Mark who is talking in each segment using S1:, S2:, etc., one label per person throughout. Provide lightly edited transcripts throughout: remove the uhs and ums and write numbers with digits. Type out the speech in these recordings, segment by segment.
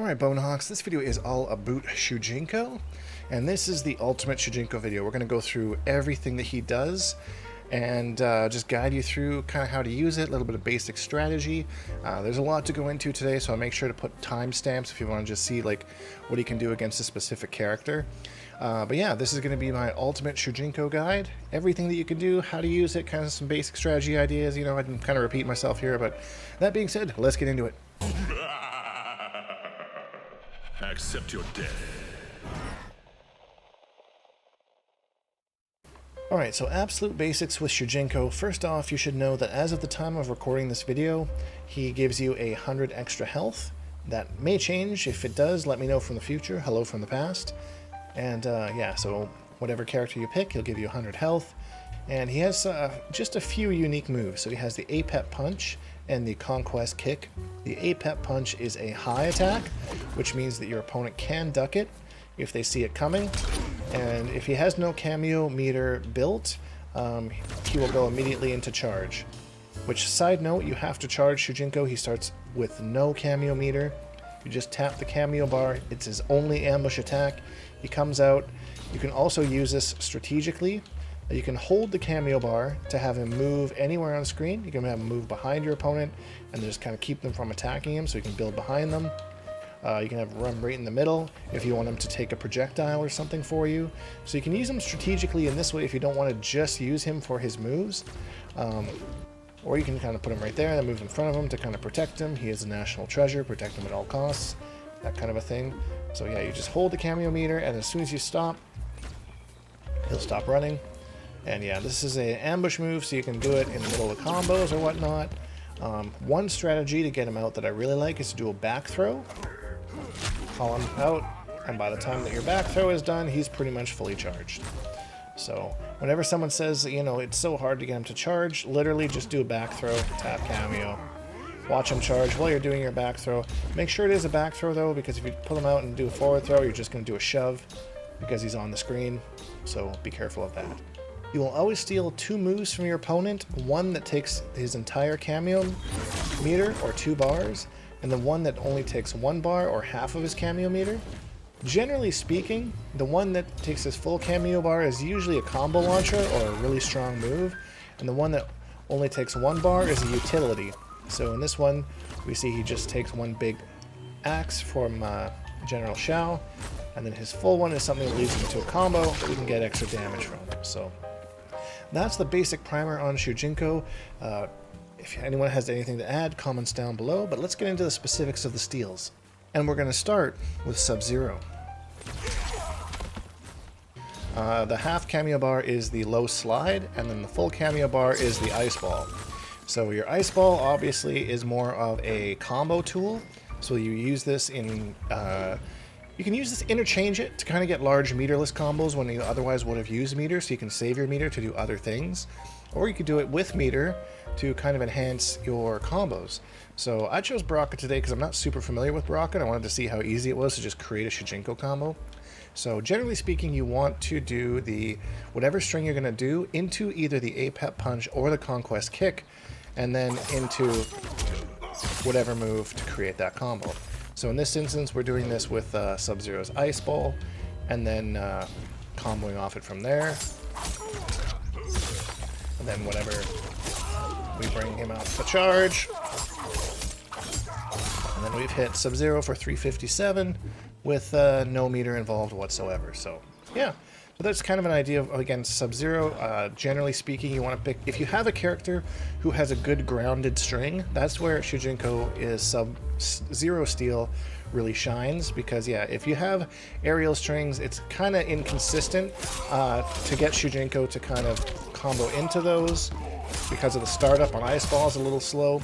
S1: Alright Bonehawks, this video is all about Shujinko, and this is the ultimate Shujinko video. We're going to go through everything that he does and just guide you through kind of how to use it, a little bit of basic strategy. There's a lot to go into today, so I'll make sure to put timestamps if you want to just see like what he can do against a specific character. But yeah, this is going to be my ultimate Shujinko guide. Everything that you can do, how to use it, kind of some basic strategy ideas. You know, I can kind of repeat myself here, but that being said, let's get into it.
S2: Accept your death.
S1: Alright, so absolute basics with Shujinko. First off, you should know that as of the time of recording this video, he gives you 100 extra health. That may change. If it does, let me know from the future. Hello from the past. And yeah, so whatever character you pick, he'll give you 100 health. And he has just a few unique moves. So he has the Apep Punch and the Conquest Kick. The Apep Punch is a high attack, which means that your opponent can duck it if they see it coming. And if he has no cameo meter built, he will go immediately into charge. Which, side note, you have to charge Shujinko. He starts with no cameo meter. You just tap the cameo bar. It's his only ambush attack. He comes out. You can also use this strategically. You can hold the cameo bar to have him move anywhere on screen. You can have him move behind your opponent and just kind of keep them from attacking him, so you can build behind them. You can have him run right in the middle if you want him to take a projectile or something for you. So you can use him strategically in this way if you don't want to just use him for his moves. Or you can kind of put him right there and then move in front of him to kind of protect him. He is a national treasure, protect him at all costs, that kind of a thing. So yeah, you just hold the cameo meter, and as soon as you stop, he'll stop running. And yeah, this is an ambush move, so you can do it in the middle of combos or whatnot. One strategy to get him out that I really like is to do a back throw. Call him out, and by the time that your back throw is done, he's pretty much fully charged. So whenever someone says, you know, it's so hard to get him to charge, literally just do a back throw, tap cameo, watch him charge while you're doing your back throw. Make sure it is a back throw though, because if you pull him out and do a forward throw, you're just going to do a shove because he's on the screen. So be careful of that. You will always steal 2 moves from your opponent, one that takes his entire cameo meter or 2 bars, and the one that only takes 1 bar or half of his cameo meter. Generally speaking, the one that takes his full cameo bar is usually a combo launcher or a really strong move, and the one that only takes 1 bar is a utility. So in this one, we see he just takes 1 big axe from General Shao, and then his full one is something that leads him to a combo that we can get extra damage from. So that's the basic primer on Shujinko. If anyone has anything to add, comments down below, but let's get into the specifics of the steals. And we're going to start with Sub-Zero. The half cameo bar is the low slide, and then the full cameo bar is the ice ball. So your ice ball obviously is more of a combo tool, so you use this in... you can use this, interchange it to kind of get large meterless combos when you otherwise would have used meter, so you can save your meter to do other things. Or you could do it with meter to kind of enhance your combos. So I chose Baraka today because I'm not super familiar with Baraka, and I wanted to see how easy it was to just create a Shujinko combo. So generally speaking, you want to do the whatever string you're going to do into either the Apep Punch or the Conquest Kick, and then into whatever move to create that combo. So in this instance, we're doing this with Sub-Zero's Ice Ball, and then comboing off it from there. And then whenever we bring him out to charge, and then we've hit Sub-Zero for 357 with no meter involved whatsoever. So yeah, so that's kind of an idea of, again, Sub-Zero. Generally speaking, you want to pick, if you have a character who has a good grounded string, that's where Shujinko is Sub-Zero steal really shines, because yeah, if you have aerial strings, it's kind of inconsistent to get Shujinko to kind of combo into those, because of the startup on Ice Ball is a little slow.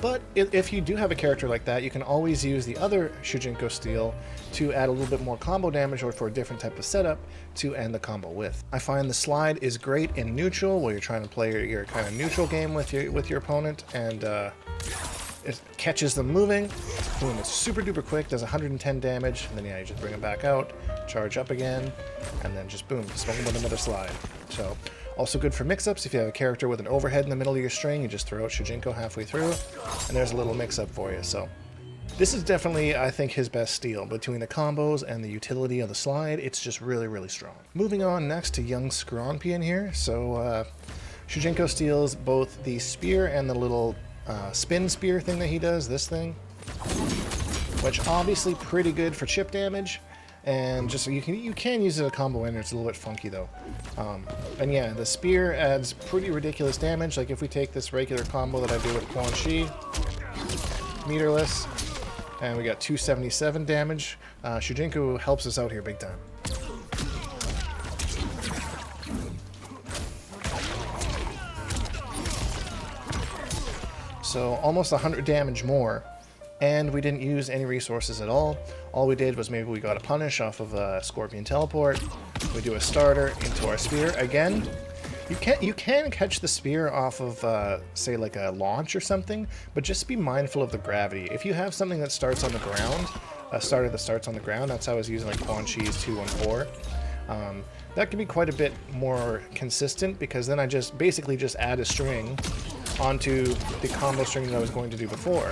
S1: But if you do have a character like that, you can always use the other Shujinko steal to add a little bit more combo damage, or for a different type of setup to end the combo with. I find the slide is great in neutral, where you're trying to play your kind of neutral game with your opponent, and it catches them moving. Boom, it's super duper quick, does 110 damage, and then yeah, you just bring it back out, charge up again, and then just boom, smoke them with another slide. So also good for mix-ups. If you have a character with an overhead in the middle of your string, you just throw out Shujinko halfway through, and there's a little mix-up for you. So This is definitely, I think, his best steal. Between the combos and the utility of the slide, it's just really, really strong. Moving on next to young Scronpion here. So Shujinko steals both the spear and the little spin spear thing that he does, this thing, which obviously pretty good for chip damage. And just you can use it as a combo ender. It's a little bit funky though. And yeah, the spear adds pretty ridiculous damage. Like if we take this regular combo that I do with Quan Chi, meterless, and we got 277 damage. Shujinko helps us out here big time. So almost 100 damage more. And we didn't use any resources at all. All we did was maybe we got a punish off of a Scorpion teleport. We do a starter into our spear. Again, you can catch the spear off of, say, like a launch or something, but just be mindful of the gravity. If you have something that starts on the ground, a starter that starts on the ground, that's how I was using like Quan Chi's 214. That can be quite a bit more consistent because then I basically just add a string onto the combo string that I was going to do before.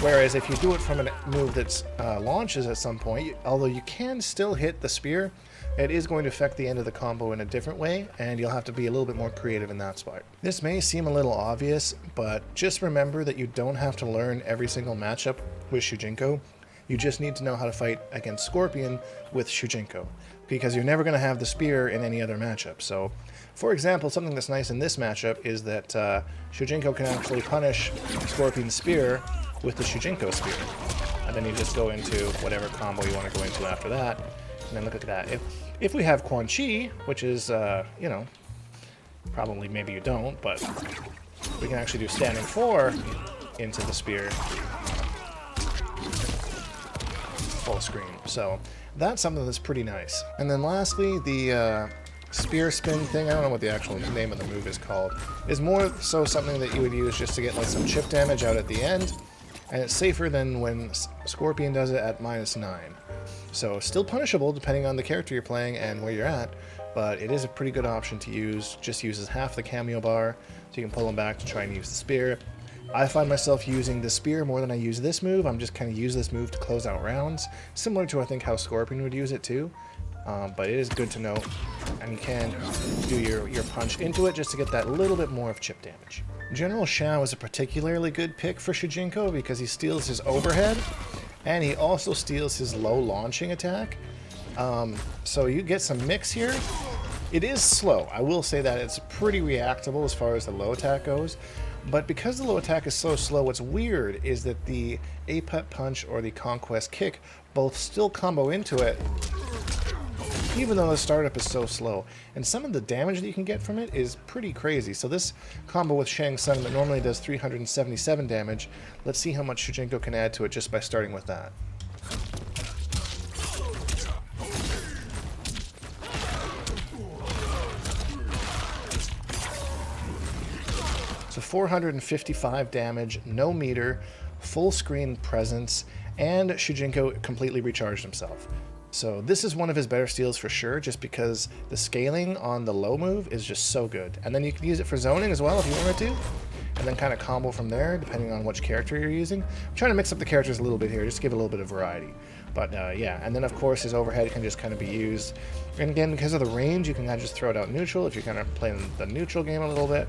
S1: Whereas if you do it from a move that launches at some point, although you can still hit the spear, it is going to affect the end of the combo in a different way, and you'll have to be a little bit more creative in that spot. This may seem a little obvious, but just remember that you don't have to learn every single matchup with Shujinko. You just need to know how to fight against Scorpion with Shujinko, because you're never going to have the spear in any other matchup. So, for example, something that's nice in this matchup is that Shujinko can actually punish Scorpion's spear with the Shujinko spear. And then you just go into whatever combo you want to go into after that. And then look at that. If we have Quan Chi, which is, you know, probably maybe you don't, but we can actually do standing 4 into the spear. Full screen. So that's something that's pretty nice. And then lastly, the spear spin thing, I don't know what the actual name of the move is called, is more so something that you would use just to get like some chip damage out at the end. And it's safer than when Scorpion does it at -9. So still punishable depending on the character you're playing and where you're at, but it is a pretty good option to use. Just uses half the cameo bar, so you can pull them back to try and use the spear. I find myself using the spear more than I use this move. I'm just kind of use this move to close out rounds, similar to I think how Scorpion would use it too. But it is good to know, and you can do your punch into it just to get that little bit more of chip damage. General Shao is a particularly good pick for Shujinko because he steals his overhead, and he also steals his low launching attack. So you get some mix here. It is slow. I will say that it's pretty reactable as far as the low attack goes. But because the low attack is so slow, what's weird is that the Apet Punch or the Conquest Kick both still combo into it, even though the startup is so slow. And some of the damage that you can get from it is pretty crazy. So this combo with Shang Tsung that normally does 377 damage, let's see how much Shujinko can add to it just by starting with that. So 455 damage, no meter, full screen presence, and Shujinko completely recharged himself. So this is one of his better steals for sure, just because the scaling on the low move is just so good. And then you can use it for zoning as well if you wanted to, and then kind of combo from there depending on which character you're using. I'm trying to mix up the characters a little bit here, just to give it a little bit of variety. But yeah, and then of course his overhead can just kind of be used. And again, because of the range, you can kind of just throw it out neutral if you're kind of playing the neutral game a little bit.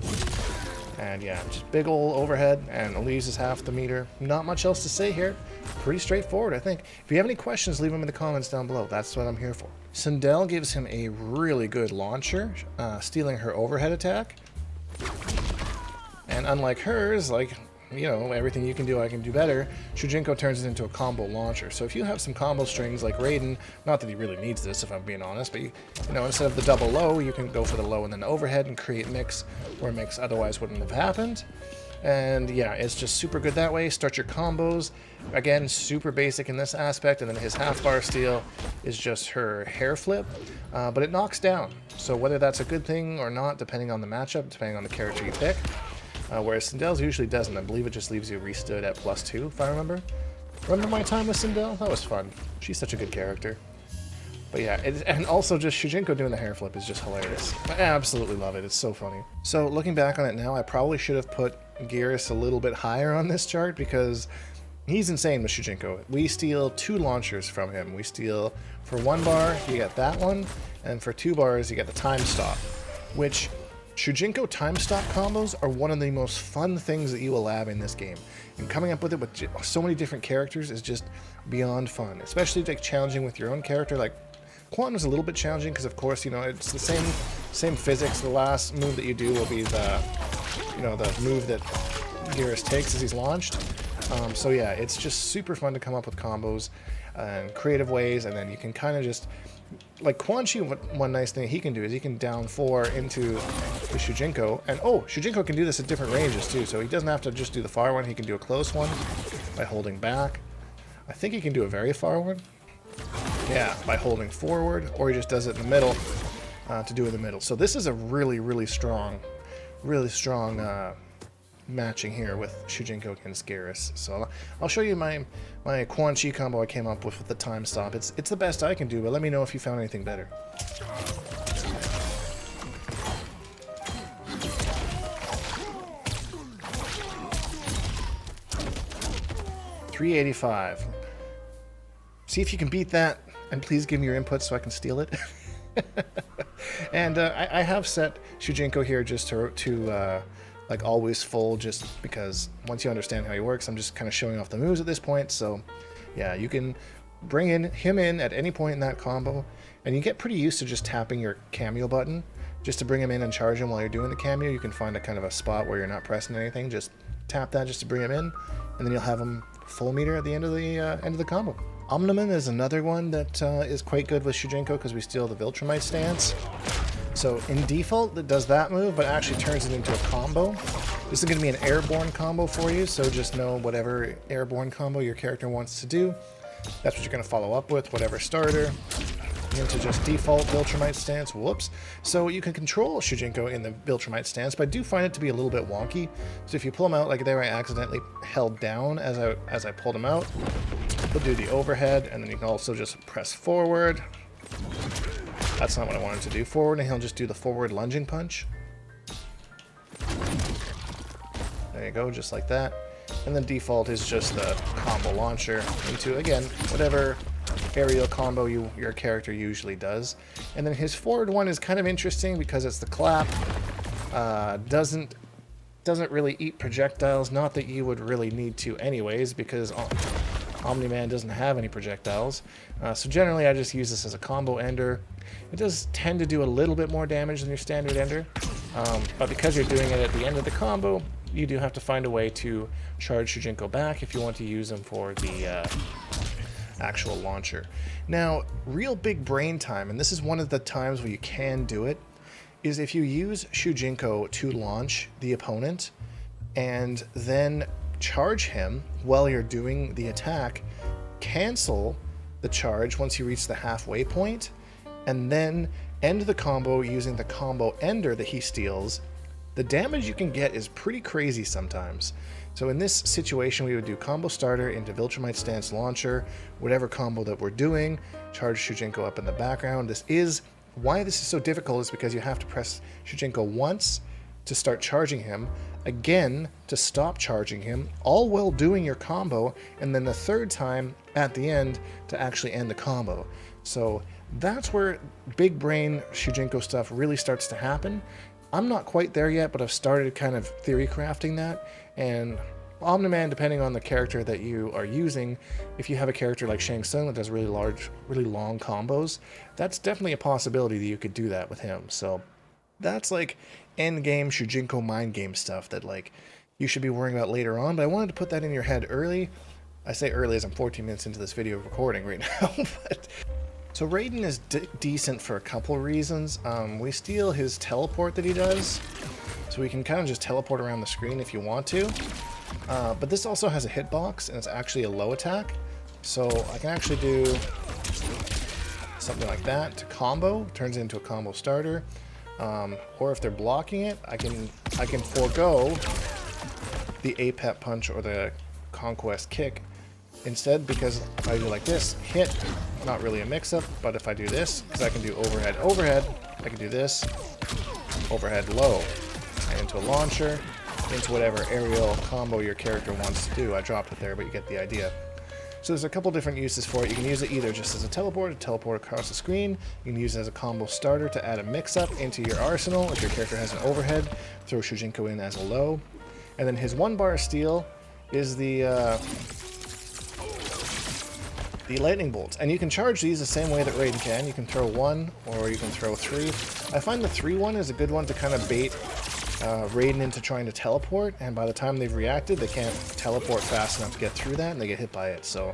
S1: And yeah, just big old overhead, and only uses half the meter. Not much else to say here. Pretty straightforward, I think. If you have any questions, leave them in the comments down below. That's what I'm here for. Sindel gives him a really good launcher, stealing her overhead attack. And unlike hers, like, you know, everything you can do, I can do better, Shujinko turns it into a combo launcher. So if you have some combo strings like Raiden, not that he really needs this if I'm being honest, but you know, instead of the double low, you can go for the low and then overhead and create mix where mix otherwise wouldn't have happened. And yeah, it's just super good that way. Start your combos. Again, super basic in this aspect, and then his half bar steal is just her hair flip, but it knocks down. So whether that's a good thing or not, depending on the matchup, depending on the character you pick. Whereas Sindel's usually doesn't. I believe it just leaves you restood at +2, if I remember. Remember my time with Sindel? That was fun. She's such a good character. But yeah, and also just Shujinko doing the hair flip is just hilarious. I absolutely love it. It's so funny. So looking back on it now, I probably should have put Geras a little bit higher on this chart because He's insane with Shujinko. We steal 2 launchers from him. We steal for 1 bar, you get that one, and for 2 bars, you get the time stop, which Shujinko time stop combos are one of the most fun things that you will have in this game. And coming up with it with so many different characters is just beyond fun, especially like challenging with your own character. Like Quan was a little bit challenging because, of course, you know, it's the same physics. The last move that you do will be the, you know, the move that Geras takes as he's launched. So yeah, it's just super fun to come up with combos and creative ways, and then you can kind of just, like Quan Chi, one nice thing he can do is he can down 4 into the Shujinko, and oh, Shujinko can do this at different ranges too, so he doesn't have to just do the far one, he can do a close one by holding back. I think he can do a very far one, yeah, by holding forward, or he just does it in the middle to do it in the middle. So this is a really strong matching here with Shujinko against Geras. So I'll show you my Quan Chi combo I came up with the time stop. It's the best I can do, but let me know if you found anything better. $385. See if you can beat that, and please give me your input so I can steal it. And I have set Shujinko here just to like always full, just because once you understand how he works, I'm just kind of showing off the moves at this point. So yeah, you can bring him in at any point in that combo, and you get pretty used to just tapping your cameo button just to bring him in and charge him while you're doing the cameo. You can find a kind of a spot where you're not pressing anything, just tap that just to bring him in, and then you'll have him full meter at the end of the combo. Omni Man is another one that is quite good with Shujinko because we steal the Viltrumite stance. So in default, it does that move, but actually turns it into a combo. This is going to be an airborne combo for you, so just know whatever airborne combo your character wants to do, that's what you're going to follow up with, whatever starter, into just default Viltrumite stance. Whoops. So you can control Shujinko in the Viltrumite stance, but I do find it to be a little bit wonky. So if you pull him out like there, I accidentally held down as I pulled him out. He'll do the overhead, and then you can also just press forward. That's not what I wanted to do. Forward, and he'll just do the forward lunging punch. There you go, just like that. And then default is just the combo launcher into, again, whatever aerial combo your character usually does. And then his forward one is kind of interesting because it's the clap. Doesn't really eat projectiles. Not that you would really need to anyways, because Omni Man doesn't have any projectiles. So generally I just use this as a combo ender. It does tend to do a little bit more damage than your standard ender, but because you're doing it at the end of the combo, you do have to find a way to charge Shujinko back if you want to use him for the actual launcher. Now, real big brain time, and this is one of the times where you can do it, is if you use Shujinko to launch the opponent and then charge him while you're doing the attack, cancel the charge once you reach the halfway point, and then end the combo using the combo ender that he steals. The damage you can get is pretty crazy sometimes. So in this situation, we would do combo starter into Viltrumite stance launcher, whatever combo that we're doing, charge Shujinko up in the background. Why this is so difficult is because you have to press Shujinko once to start charging him, again to stop charging him, all while doing your combo, and then the third time at the end to actually end the combo. So that's where big brain Shujinko stuff really starts to happen. I'm not quite there yet, but I've started kind of theory crafting that, and Omni Man, depending on the character that you are using, if you have a character like Shang Tsung that does really large, really long combos, that's definitely a possibility that you could do that with him. So that's like end game Shujinko mind game stuff that like you should be worrying about later on, but I wanted to put that in your head early. I say early as I'm 14 minutes into this video recording right now. So Raiden is decent for a couple reasons. We steal his teleport that he does, so we can kind of just teleport around the screen if you want to. But this also has a hitbox, and it's actually a low attack. So I can actually do something like that to combo, turns it into a combo starter. Or if they're blocking it, I can forego the APEP punch or the conquest kick instead, because if I do like this, hit, not really a mix-up, but if I do this, because I can do overhead, I can do this, overhead low, and into a launcher, into whatever aerial combo your character wants to do. I dropped it there, but you get the idea. So there's a couple different uses for it. You can use it either just as a teleport to teleport across the screen. You can use it as a combo starter to add a mix-up into your arsenal. If your character has an overhead, throw Shujinko in as a low. And then his 1-bar steal is the lightning bolts. And you can charge these the same way that Raiden can. You can throw 1 or you can throw 3. I find the 3-1 is a good one to kind of bait Raiden into trying to teleport, and by the time they've reacted, they can't teleport fast enough to get through that, and they get hit by it. So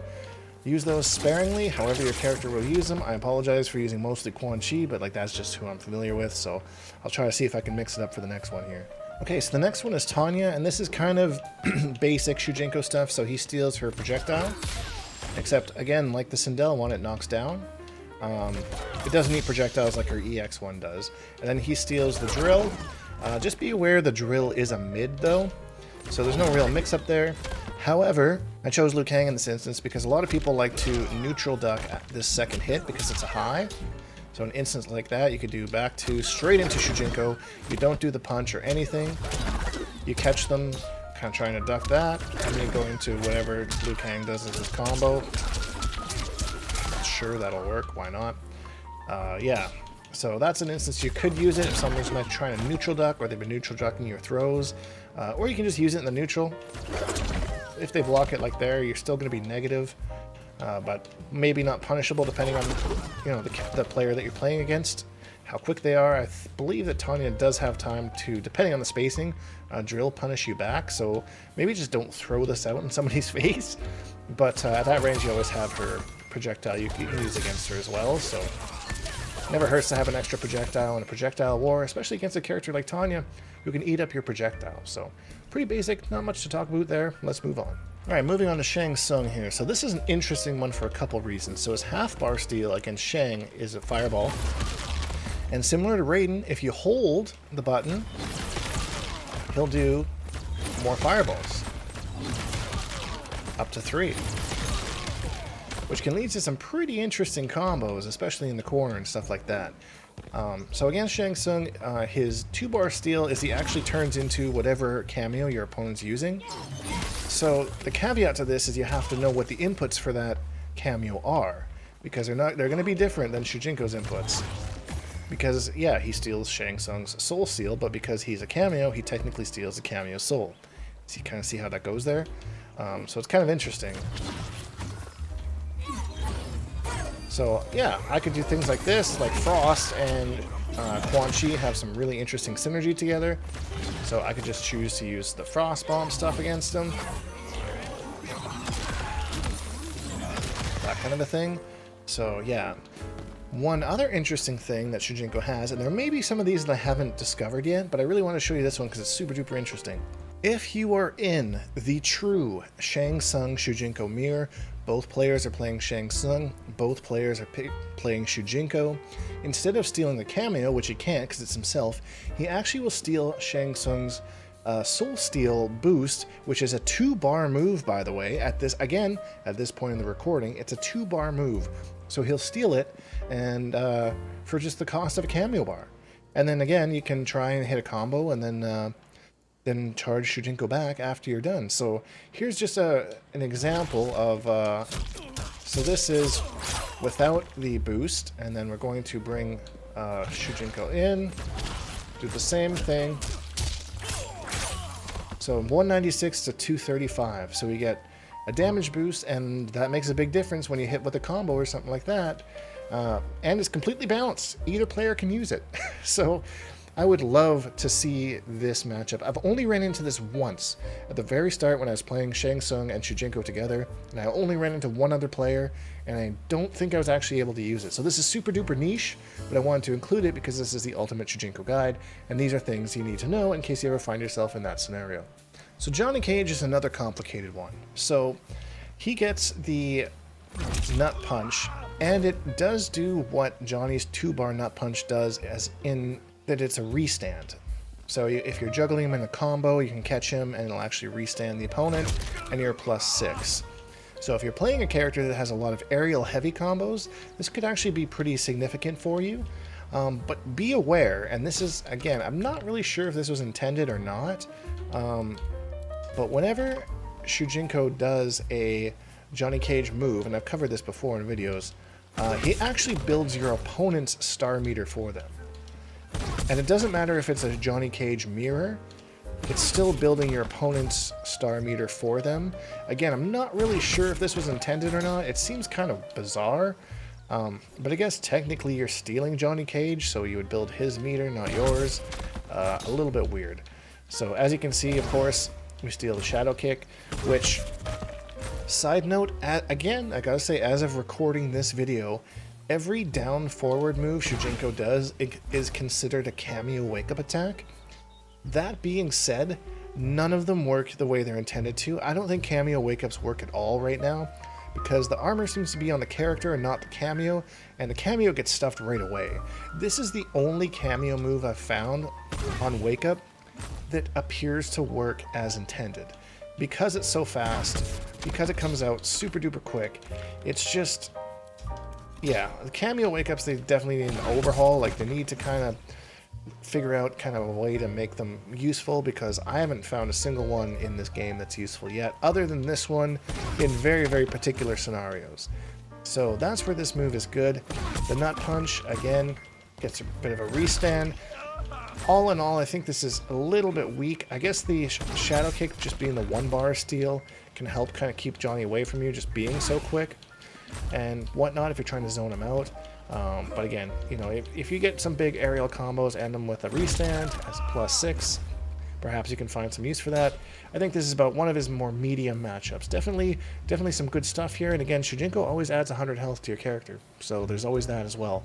S1: use those sparingly, however your character will use them. I apologize for using mostly Quan Chi, but like that's just who I'm familiar with, so I'll try to see if I can mix it up for the next one here. Okay, so the next one is Tanya, and this is kind of basic Shujinko stuff. So he steals her projectile, except again, like the Sindel one, it knocks down. It doesn't need projectiles like her EX one does. And then he steals the drill. Just be aware the drill is a mid though, so there's no real mix-up there. However, I chose Liu Kang in this instance because a lot of people like to neutral duck at this second hit because it's a high. So in an instance like that, you could do back to straight into Shujinko. You don't do the punch or anything. You catch them, kind of trying to duck that, and then go into whatever Liu Kang does as his combo. Sure, that'll work. Why not? Yeah. So that's an instance you could use it if someone's trying to neutral duck or they've been neutral ducking your throws. Or you can just use it in the neutral. If they block it like there, you're still going to be negative, but maybe not punishable depending on the player that you're playing against, how quick they are. I believe that Tanya does have time to, depending on the spacing, drill punish you back. So maybe just don't throw this out in somebody's face. But at that range, you always have her projectile you can use against her as well. So never hurts to have an extra projectile in a projectile war, especially against a character like Tanya, who can eat up your projectile. So, pretty basic, not much to talk about there. Let's move on. Alright, moving on to Shang Tsung here. So this is an interesting one for a couple reasons. So his half-bar steal against Shang is a fireball. And similar to Raiden, if you hold the button, he'll do more fireballs. Up to 3. Which can lead to some pretty interesting combos, especially in the corner and stuff like that. So against Shang Tsung, his 2-bar steal is he actually turns into whatever cameo your opponent's using. So the caveat to this is you have to know what the inputs for that cameo are, because they're going to be different than Shujinko's inputs. Because yeah, he steals Shang Tsung's soul steal, but because he's a cameo, he technically steals the cameo soul. So you kind of see how that goes there. So it's kind of interesting. So yeah, I could do things like this, like Frost and Quan Chi have some really interesting synergy together. So I could just choose to use the Frost Bomb stuff against them. That kind of a thing. So yeah. One other interesting thing that Shujinko has, and there may be some of these that I haven't discovered yet, but I really want to show you this one because it's super duper interesting. If you are in the true Shang Tsung Shujinko mirror, both players are playing Shang Tsung, both players are playing Shujinko. Instead of stealing the cameo, which he can't because it's himself, he actually will steal Shang Tsung's Soul Steal boost, which is a 2-bar move, by the way. At this point in the recording, it's a 2-bar move. So he'll steal it, and for just the cost of a cameo bar. And then again, you can try and hit a combo, and then charge Shujinko back after you're done. So here's just an example of, so this is without the boost, and then we're going to bring Shujinko in, do the same thing. So 196 to 235, so we get a damage boost, and that makes a big difference when you hit with a combo or something like that. And it's completely balanced. Either player can use it. So I would love to see this matchup. I've only ran into this once at the very start when I was playing Shang Tsung and Shujinko together, and I only ran into one other player, and I don't think I was actually able to use it. So this is super duper niche, but I wanted to include it because this is the ultimate Shujinko guide, and these are things you need to know in case you ever find yourself in that scenario. So Johnny Cage is another complicated one. So he gets the nut punch, and it does do what Johnny's 2-bar nut punch does, as in that it's a restand. So if you're juggling him in a combo, you can catch him and it'll actually restand the opponent, and you're +6. So if you're playing a character that has a lot of aerial heavy combos, this could actually be pretty significant for you. But be aware, and this is, again, I'm not really sure if this was intended or not, But whenever Shujinko does a Johnny Cage move, and I've covered this before in videos, he actually builds your opponent's star meter for them. And it doesn't matter if it's a Johnny Cage mirror, it's still building your opponent's star meter for them. Again, I'm not really sure if this was intended or not. It seems kind of bizarre. But I guess technically you're stealing Johnny Cage, so you would build his meter, not yours. A little bit weird. So as you can see, of course, we steal the Shadow Kick, which, side note, again, I gotta say, as of recording this video, every down forward move Shujinko does is considered a cameo wake-up attack. That being said, none of them work the way they're intended to. I don't think cameo wake-ups work at all right now, because the armor seems to be on the character and not the cameo, and the cameo gets stuffed right away. This is the only cameo move I've found on wake up that appears to work as intended. Because it's so fast, because it comes out super duper quick, it's just, yeah, the cameo wake ups, they definitely need an overhaul. Like, they need to kind of figure out kind of a way to make them useful, because I haven't found a single one in this game that's useful yet, other than this one in very, very particular scenarios. So that's where this move is good. The Nut Punch, again, gets a bit of a restand. All in all, I think this is a little bit weak. I guess the Shadow Kick, just being the 1-bar steal, can help kind of keep Johnny away from you, just being so quick and whatnot if you're trying to zone him out. But again, you know, if you get some big aerial combos, end them with a restand as a +6, perhaps you can find some use for that. I think this is about one of his more medium matchups. Definitely some good stuff here. And again, Shujinko always adds 100 health to your character, so there's always that as well.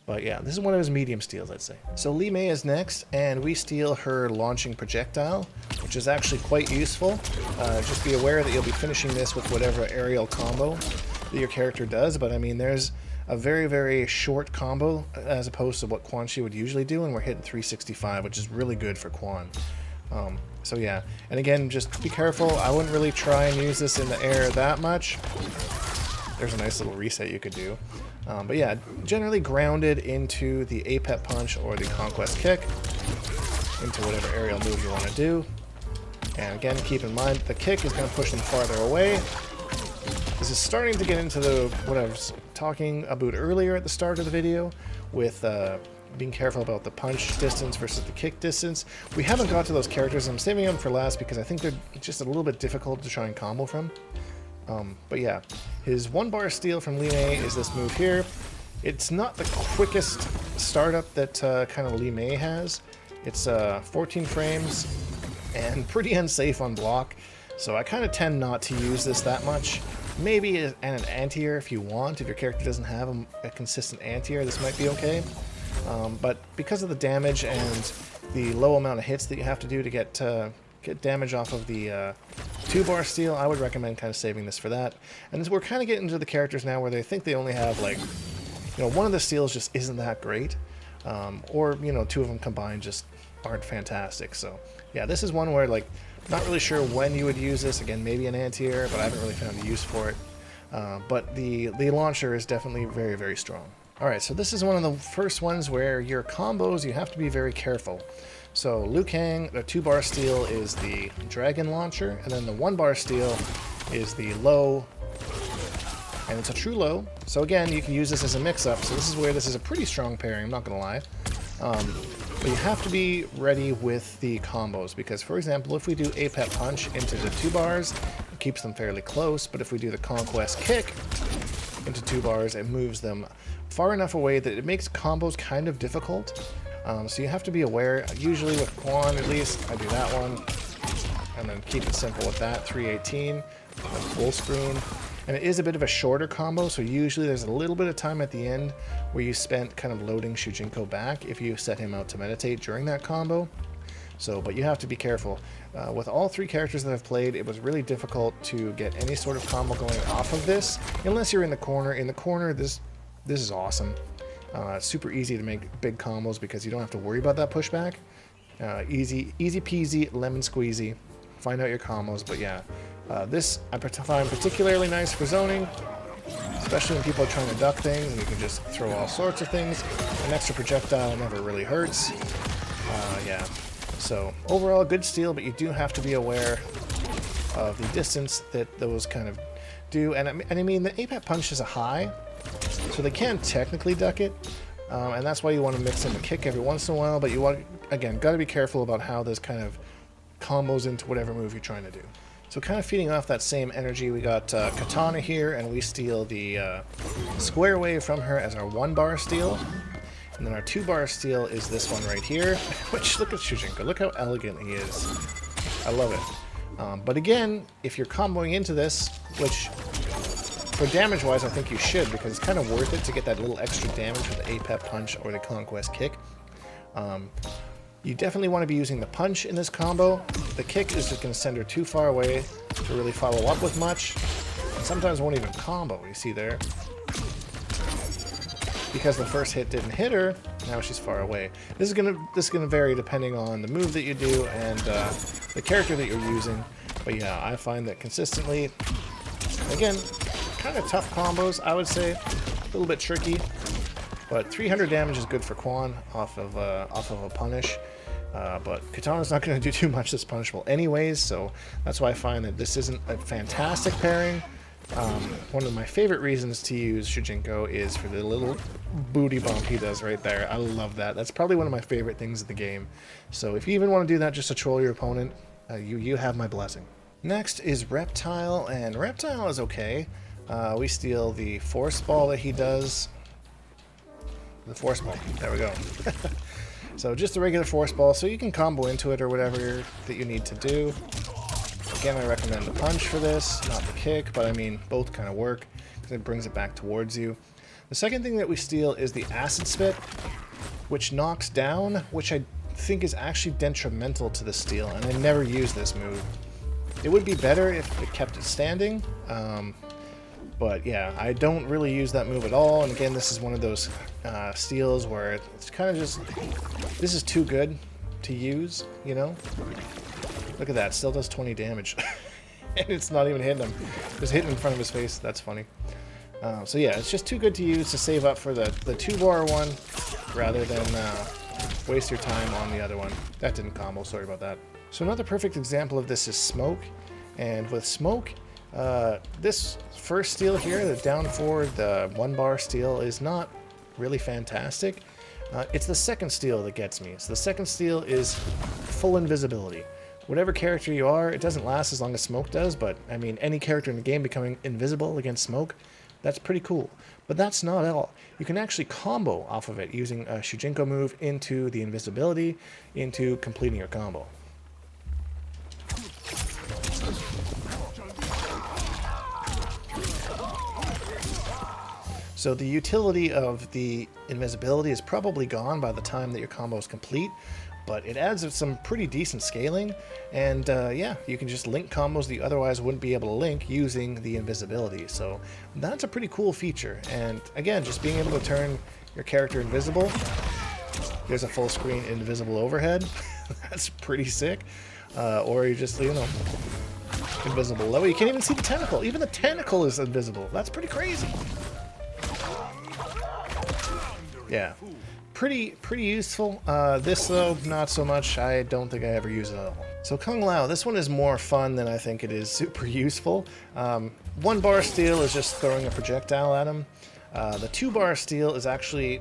S1: But yeah, this is one of his medium steals, I'd say. So Li Mei is next, and we steal her launching projectile, which is actually quite useful. Just be aware that you'll be finishing this with whatever aerial combo that your character does, but I mean, there's a very, very short combo as opposed to what Quan Chi would usually do, and we're hitting 365, which is really good for Quan. So yeah, and again, just be careful. I wouldn't really try and use this in the air that much. There's a nice little reset you could do. But yeah, generally grounded into the APEP punch or the Conquest Kick, into whatever aerial move you want to do. And again, keep in mind, the kick is going to push them farther away. This is starting to get into what I was talking about earlier at the start of the video, with being careful about the punch distance versus the kick distance. We haven't got to those characters. I'm saving them for last because I think they're just a little bit difficult to try and combo from. But yeah, his 1-bar steal from Li Mei is this move here. It's not the quickest startup that kind of Li Mei has. It's 14 frames and pretty unsafe on block, so I kind of tend not to use this that much. Maybe an anti-air if you want. If your character doesn't have a consistent anti-air, this might be okay. But because of the damage and the low amount of hits that you have to do to get damage off of the 2-bar steal, I would recommend kind of saving this for that. And we're kind of getting into the characters now where they think they only have, like, you know, one of the steals just isn't that great, or, you know, two of them combined just aren't fantastic. So yeah, this is one where, like, not really sure when you would use this. Again, maybe an anti-air, but I haven't really found a use for it. But the launcher is definitely very, very strong. Alright, so this is one of the first ones where your combos, you have to be very careful. So Liu Kang, the 2-bar steal is the dragon launcher, and then the 1-bar steal is the low, and it's a true low. So again, you can use this as a mix-up. So this is where this is a pretty strong pairing, I'm not going to lie. But you have to be ready with the combos, because, for example, if we do APEP punch into the 2 bars, it keeps them fairly close, but if we do the Conquest Kick into 2 bars, it moves them far enough away that it makes combos kind of difficult. So you have to be aware. Usually with Quan, at least, I do that one, and then keep it simple with that, 318, full screen. And it is a bit of a shorter combo, so usually there's a little bit of time at the end where you spent kind of loading Shujinko back if you set him out to meditate during that combo. So, but you have to be careful. With all 3 characters that I've played, it was really difficult to get any sort of combo going off of this, unless you're in the corner. In the corner, this is awesome. It's super easy to make big combos because you don't have to worry about that pushback. Easy peasy, lemon squeezy. Find out your combos, but yeah. This I find particularly nice for zoning, especially when people are trying to duck things and you can just throw all sorts of things. An extra projectile never really hurts. Yeah. So overall, good steal, but you do have to be aware of the distance that those kind of do. And I mean, the Apex punch is a high, so they can technically duck it. And that's why you want to mix in the kick every once in a while, but you want, again, got to be careful about how this kind of combos into whatever move you're trying to do. So kind of feeding off that same energy, we got Kitana here, and we steal the square wave from her as our 1-bar steal. And then our 2-bar steal is this one right here, which, look at Shujinko, look how elegant he is. I love it. But again, if you're comboing into this, which for damage-wise I think you should, because it's kind of worth it to get that little extra damage with the Apex punch or the Conquest kick. You definitely want to be using the punch in this combo. The kick is just going to send her too far away to really follow up with much. And sometimes won't even combo, you see there. Because the first hit didn't hit her, now she's far away. This is gonna vary depending on the move that you do and the character that you're using. But yeah, I find that consistently, again, kind of tough combos, I would say. A little bit tricky. But 300 damage is good for Quan off of a punish. But Kitana's not going to do too much that's punishable anyways, so that's why I find that this isn't a fantastic pairing. One of my favorite reasons to use Shujinko is for the little booty bump he does right there. I love that. That's probably one of my favorite things in the game. So if you even want to do that just to troll your opponent, you have my blessing. Next is Reptile, and Reptile is okay. We steal the force ball that he does. The force ball. There we go. So just a regular force ball, so you can combo into it or whatever that you need to do. Again, I recommend the punch for this, not the kick, but I mean, both kind of work because it brings it back towards you. The second thing that we steal is the acid spit, which knocks down, which I think is actually detrimental to the steal, and I never use this move. It would be better if it kept it standing, but yeah, I don't really use that move at all. And again, this is one of those steals where it's kind of just, this is too good to use, you know? Look at that, still does 20 damage. And it's not even hitting him. Just hitting in front of his face, that's funny. So yeah, it's just too good to use to save up for the 2-bar one, rather than waste your time on the other one. That didn't combo, sorry about that. So another perfect example of this is Smoke. And with Smoke, this first steal here, the down forward, the 1-bar steal, is not really fantastic. It's the second steal that gets me. So the second steal is full invisibility. Whatever character you are, it doesn't last as long as Smoke does, but I mean, any character in the game becoming invisible against Smoke, that's pretty cool. But that's not all. You can actually combo off of it using a Shujinko move into the invisibility, into completing your combo. So the utility of the invisibility is probably gone by the time that your combo is complete, but it adds some pretty decent scaling, and yeah, you can just link combos that you otherwise wouldn't be able to link using the invisibility. So that's a pretty cool feature, and again, just being able to turn your character invisible. There's a full screen invisible overhead. That's pretty sick. Or you just, you know, invisible low. You can't even see the tentacle. Even the tentacle is invisible. That's pretty crazy. Yeah, pretty useful. This though, not so much. I don't think I ever use it at all. So Kung Lao, this one is more fun than I think it is super useful. 1-bar steal is just throwing a projectile at him. The 2-bar steal is actually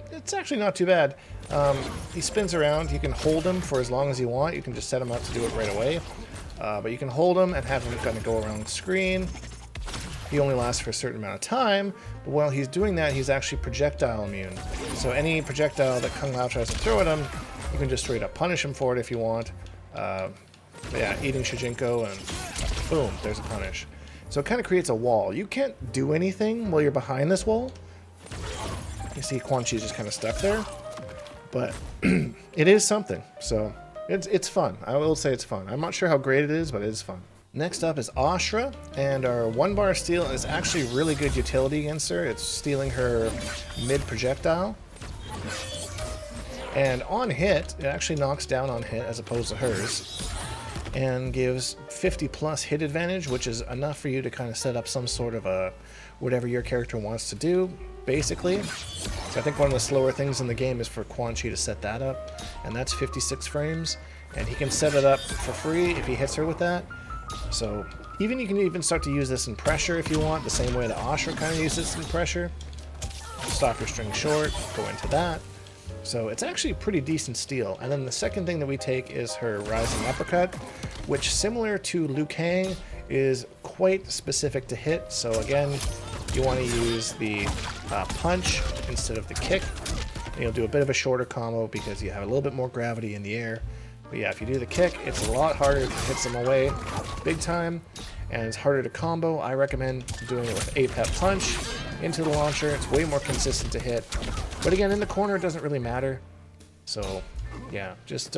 S1: not too bad. He spins around. You can hold him for as long as you want. You can just set him up to do it right away. But you can hold him and have him kind of go around the screen. He only lasts for a certain amount of time, but while he's doing that, he's actually projectile immune. So any projectile that Kung Lao tries to throw at him, you can just straight up punish him for it if you want. But yeah, eating Shujinko, and boom, there's a punish. So it kind of creates a wall. You can't do anything while you're behind this wall. You see Quan Chi's just kind of stuck there, but it is something. So it's fun. I will say it's fun. I'm not sure how great it is, but it is fun. Next up is Ashrah, and our 1-bar steal is actually really good utility against her. It's stealing her mid-projectile. And on hit, it actually knocks down on hit as opposed to hers, and gives 50+ hit advantage, which is enough for you to kind of set up some sort of a whatever your character wants to do, basically. So I think one of the slower things in the game is for Quan Chi to set that up, and that's 56 frames. And he can set it up for free if he hits her with that. So even you can even start to use this in pressure if you want, the same way that Ashrah kind of uses this in pressure. Stop your string short, go into that. So it's actually pretty decent steal. And then the second thing that we take is her Rising Uppercut, which, similar to Liu Kang, is quite specific to hit. So again, you want to use the punch instead of the kick. And you'll do a bit of a shorter combo because you have a little bit more gravity in the air. But yeah, if you do the kick, it's a lot harder to hit them away big time, and it's harder to combo. I recommend doing it with Apep Punch into the launcher. It's way more consistent to hit. But again, in the corner, it doesn't really matter. So yeah, just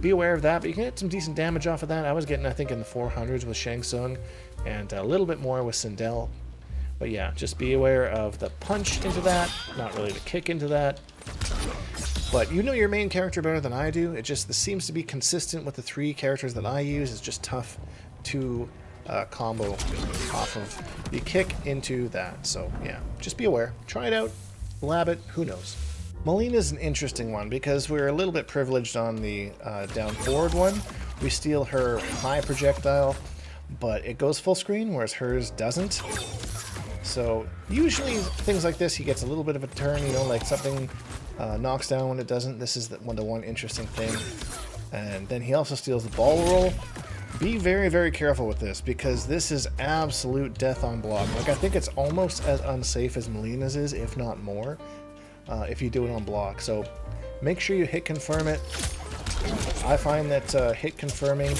S1: be aware of that. But you can get some decent damage off of that. I was getting, I think, in the 400s with Shang Tsung, and a little bit more with Sindel. But yeah, just be aware of the punch into that, not really the kick into that. But you know your main character better than I do. This seems to be consistent with the 3 characters that I use. It's just tough to combo off of the kick into that. So yeah, just be aware. Try it out. Lab it. Who knows? Mileena is an interesting one because we're a little bit privileged on the down forward one. We steal her high projectile, but it goes full screen, whereas hers doesn't. So usually things like this, he gets a little bit of a turn, you know, like something knocks down when it doesn't. This is the one interesting thing. And then he also steals the ball roll. Be very, very careful with this because this is absolute death on block. Like, I think it's almost as unsafe as Mileena's is, if not more, if you do it on block. So make sure you hit confirm it. I find that hit confirming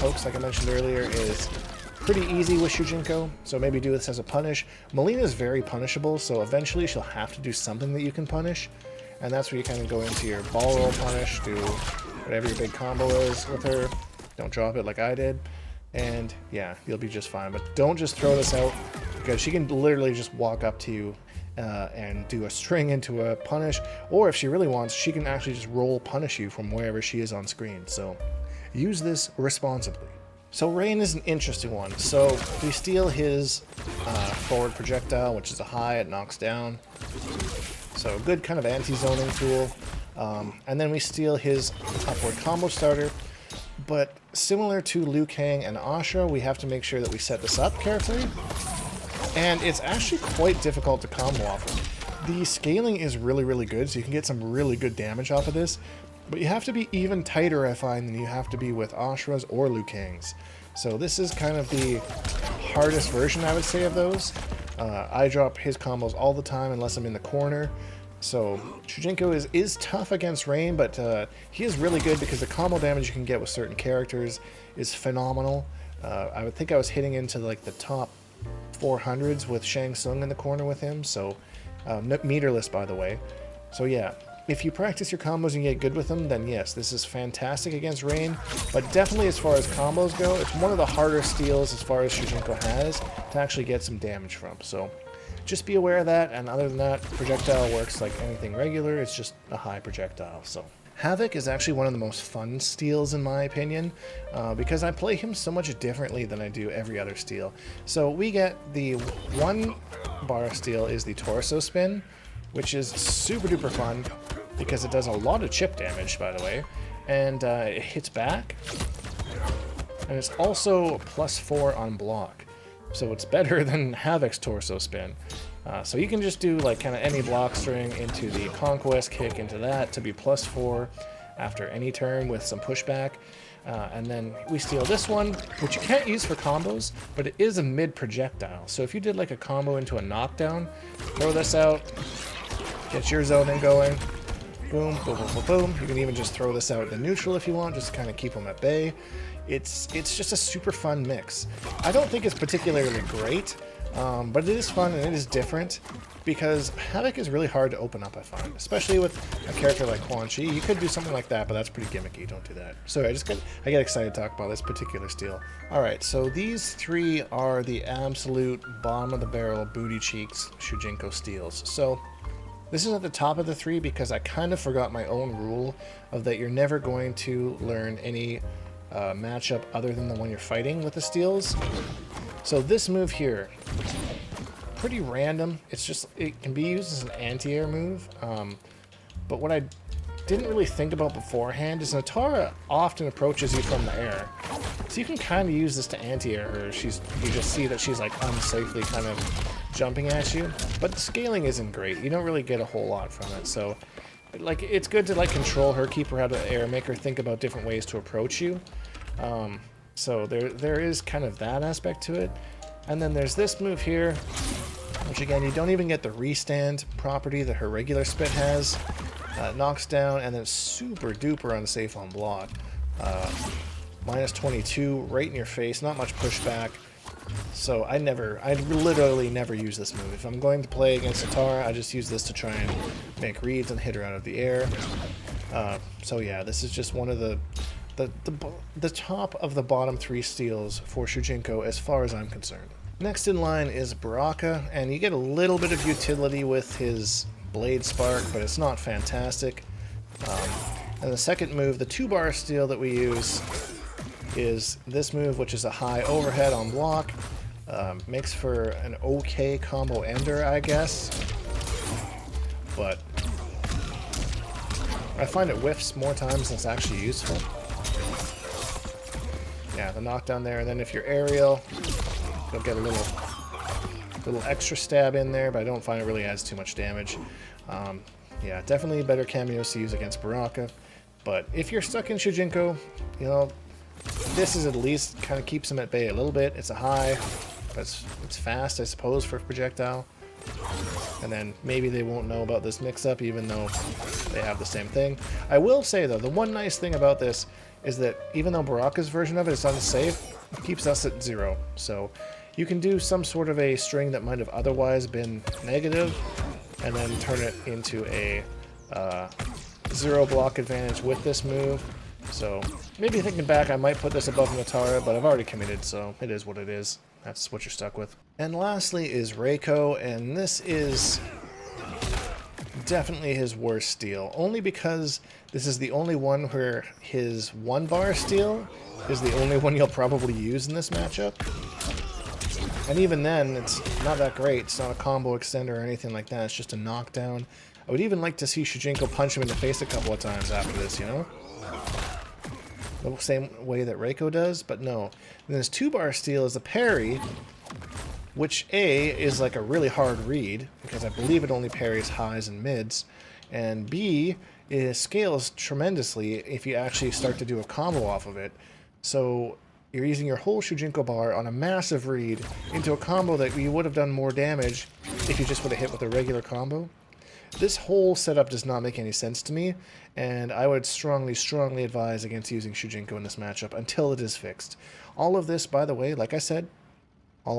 S1: pokes, like I mentioned earlier, is pretty easy with Shujinko, so maybe do this as a punish. Mileena is very punishable, so eventually she'll have to do something that you can punish, and that's where you kind of go into your ball roll punish, do whatever your big combo is with her. Don't drop it like I did, and yeah, you'll be just fine. But don't just throw this out, because she can literally just walk up to you and do a string into a punish, or if she really wants, she can actually just roll punish you from wherever she is on screen. So use this responsibly. So Raiden is an interesting one. So we steal his forward projectile, which is a high, it knocks down. So good kind of anti-zoning tool. And then we steal his upward combo starter. But similar to Liu Kang and Ashrah, we have to make sure that we set this up carefully. And it's actually quite difficult to combo off of. The scaling is really, really good, so you can get some really good damage off of this. But you have to be even tighter, I find, than you have to be with Ashrah's or Liu Kang's. So this is kind of the hardest version, I would say, of those. I drop his combos all the time unless I'm in the corner. So Shujinko is tough against Rain, but he is really good because the combo damage you can get with certain characters is phenomenal. I would think I was hitting into like the top 400s with Shang Tsung in the corner with him. So meterless, by the way. So yeah. If you practice your combos and get good with them, then yes, this is fantastic against Rain. But definitely as far as combos go, it's one of the harder steals as far as Shujinko has to actually get some damage from. So just be aware of that, and other than that, projectile works like anything regular, it's just a high projectile. So Havik is actually one of the most fun steals in my opinion, because I play him so much differently than I do every other steal. So we get the 1 bar steal is the torso spin, which is super duper fun because it does a lot of chip damage, by the way, and it hits back, and it's also +4 on block, so it's better than Havik's torso spin. So you can just do like kind of any block string into the conquest kick into that to be +4 after any turn with some pushback. And then we steal this one, which you can't use for combos, but it is a mid projectile. So if you did like a combo into a knockdown, throw this out, get your zoning going, boom, boom, boom, boom, boom. You can even just throw this out in neutral if you want, just to kind of keep them at bay. It's just a super fun mix. I don't think it's particularly great, but it is fun and it is different because Havik is really hard to open up, I find, especially with a character like Quan Chi. You could do something like that, but that's pretty gimmicky. Don't do that. Sorry, I get excited to talk about this particular steal. All right, so these 3 are the absolute bottom of the barrel booty cheeks Shujinko steals. So this is at the top of the 3 because I kind of forgot my own rule of that you're never going to learn any matchup other than the one you're fighting with the steals. So this move here, pretty random. It can be used as an anti-air move, but what I didn't really think about beforehand is Natara often approaches you from the air. So you can kind of use this to anti-air her. You just see that she's like unsafely kind of jumping at you. But the scaling isn't great. You don't really get a whole lot from it. So like it's good to like control her, keep her out of the air, make her think about different ways to approach you. So there is kind of that aspect to it. And then there's this move here, which again, you don't even get the restand property that her regular spit has. Knocks down, and then super duper unsafe on block. Minus 22, right in your face, not much pushback. So I literally never use this move. If I'm going to play against Natara, I just use this to try and make reads and hit her out of the air. So yeah, this is just one of the top of the bottom 3 steals for Shujinko as far as I'm concerned. Next in line is Baraka, and you get a little bit of utility with his Blade Spark, but it's not fantastic. And the second move, the 2-bar steal that we use, is this move, which is a high overhead on block. Makes for an okay combo ender, I guess. But I find it whiffs more times than it's actually useful. Yeah, the knockdown there, and then if you're aerial, you'll get a little extra stab in there, but I don't find it really adds too much damage. Yeah, definitely better cameos to use against Baraka. But if you're stuck in Shujinko, you know, this is at least kind of keeps him at bay a little bit. It's a high, but it's fast, I suppose, for projectile. And then maybe they won't know about this mix-up, even though they have the same thing. I will say, though, the one nice thing about this is that even though Baraka's version of it is unsafe, it keeps us at 0. So you can do some sort of a string that might have otherwise been negative, and then turn it into a 0 block advantage with this move. So maybe thinking back, I might put this above Natara, but I've already committed, so it is what it is. That's what you're stuck with. And lastly is Reiko, and this is definitely his worst steal, only because this is the only one where his 1-bar steal is the only one you'll probably use in this matchup. And even then, it's not that great. It's not a combo extender or anything like that. It's just a knockdown. I would even like to see Shujinko punch him in the face a couple of times after this, you know? The same way that Reiko does, but no. And then his 2-bar steal is a parry, which A, is like a really hard read, because I believe it only parries highs and mids, and B, it scales tremendously if you actually start to do a combo off of it. So you're using your whole Shujinko bar on a massive read into a combo that you would have done more damage if you just would have hit with a regular combo. This whole setup does not make any sense to me, and I would strongly, strongly advise against using Shujinko in this matchup until it is fixed. All of this, by the way, like I said,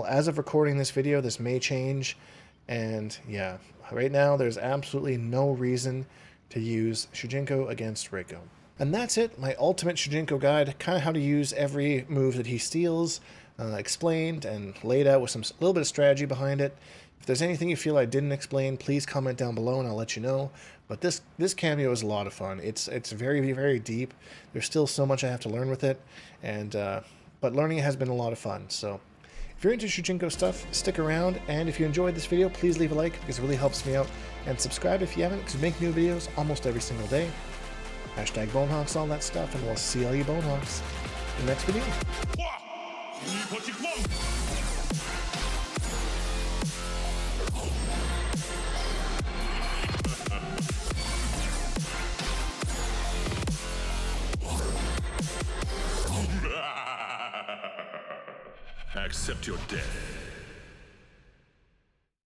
S1: as of recording this video, this may change, and yeah, right now there's absolutely no reason to use Shujinko against Reiko. And that's it, my ultimate Shujinko guide, kind of how to use every move that he steals, explained and laid out with a little bit of strategy behind it. If there's anything you feel I didn't explain, please comment down below and I'll let you know. But this cameo is a lot of fun. It's very, very deep. There's still so much I have to learn with it, and but learning has been a lot of fun. So if you're into Shujinko stuff, stick around, and if you enjoyed this video, please leave a like because it really helps me out, and subscribe if you haven't, because we make new videos almost every single day. Hashtag Bonehawks, all that stuff, and we'll see all you Bonehawks in the next video.
S2: Accept your death.